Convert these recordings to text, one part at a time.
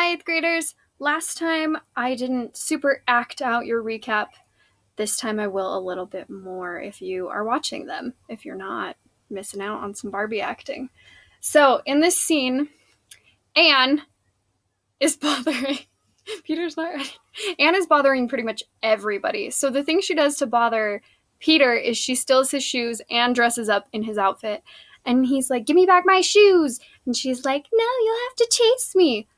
Hi, 8th graders. Last time I didn't super act out your recap. This time I will a little bit more if you are watching them, if you're not missing out on some Barbie acting. So, in this scene, Anne is bothering. Peter's not ready. Anne is bothering pretty much everybody. So, the thing she does to bother Peter is she steals his shoes and dresses up in his outfit. And he's like, "Give me back my shoes." And she's like, "No, you'll have to chase me."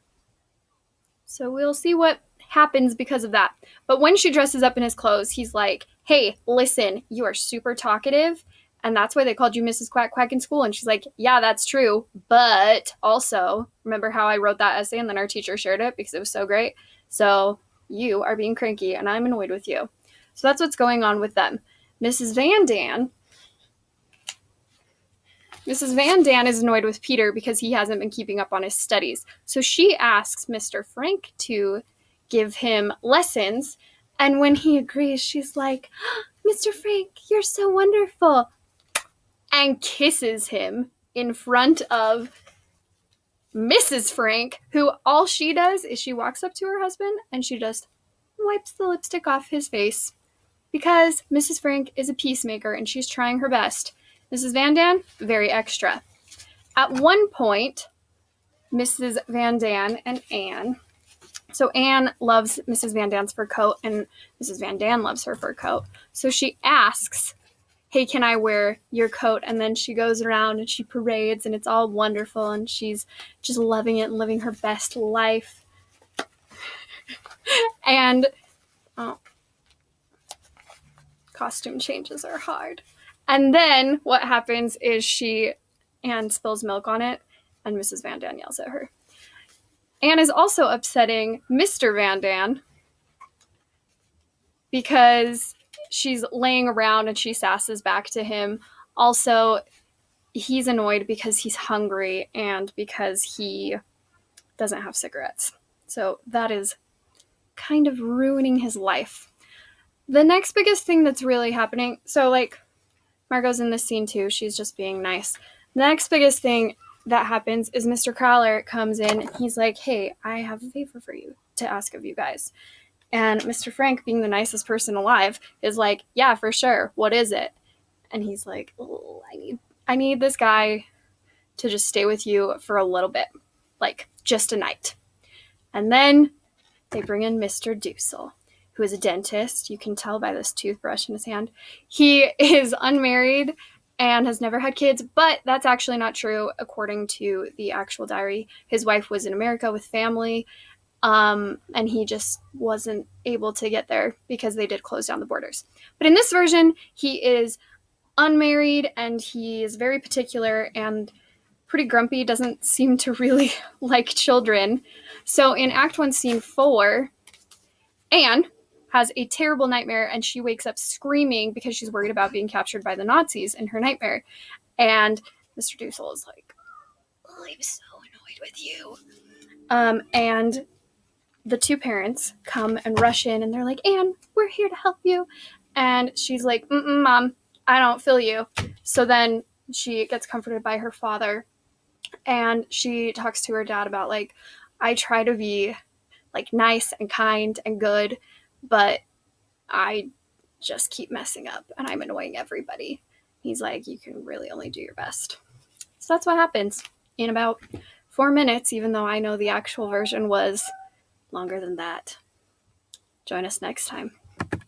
So we'll see what happens because of that. But when she dresses up in his clothes, he's like, "Hey, listen, you are super talkative, and that's why they called you Mrs. Quack Quack in school." And she's like, "Yeah, that's true. But also, remember how I wrote that essay and then our teacher shared it because it was so great? So you are being cranky, and I'm annoyed with you." So that's what's going on with them. Mrs. Van Dan Mrs. Van Dan is annoyed with Peter because he hasn't been keeping up on his studies. So she asks Mr. Frank to give him lessons. And when he agrees, she's like, "Mr. Frank, you're so wonderful," and kisses him in front of Mrs. Frank, who all she does is she walks up to her husband and she just wipes the lipstick off his face because Mrs. Frank is a peacemaker and she's trying her best. Mrs. Van Dan, very extra. At one point, Mrs. Van Dan and Anne, so Anne loves Mrs. Van Dan's fur coat and Mrs. Van Dan loves her fur coat. So she asks, "Hey, can I wear your coat?" And then she goes around and she parades and it's all wonderful and she's just loving it and living her best life. And costume changes are hard. And then what happens is Anne spills milk on it, and Mrs. Van Dan yells at her. Anne is also upsetting Mr. Van Dan because she's laying around and she sasses back to him. Also, he's annoyed because he's hungry and because he doesn't have cigarettes. So that is kind of ruining his life. The next biggest thing that's really happening, so like Margot's in this scene too, she's just being nice. The next biggest thing that happens is Mr. Crowler comes in, he's like, "Hey, I have a favor for you to ask of you guys." And Mr. Frank, being the nicest person alive, is like, "Yeah, for sure, what is it?" And he's like, "Oh, I need this guy to just stay with you for a little bit, like just a night." And then they bring in Mr. Dussel, who is a dentist. You can tell by this toothbrush in his hand. He is unmarried and has never had kids, but that's actually not true according to the actual diary. His wife was in America with family, and he just wasn't able to get there because they did close down the borders. But in this version, he is unmarried and he is very particular and pretty grumpy, doesn't seem to really like children. So in Act 1, Scene 4, Anne has a terrible nightmare and she wakes up screaming because she's worried about being captured by the Nazis in her nightmare. And Mr. Dussel is like, "Oh, I'm so annoyed with you." And the two parents come and rush in and they're like, "Anne, we're here to help you." And she's like, "Mom, I don't feel you." So then she gets comforted by her father and she talks to her dad about like, "I try to be like nice and kind and good, but I just keep messing up and I'm annoying everybody." He's like, "You can really only do your best." So that's what happens in about 4 minutes, even though I know the actual version was longer than that. Join us next time.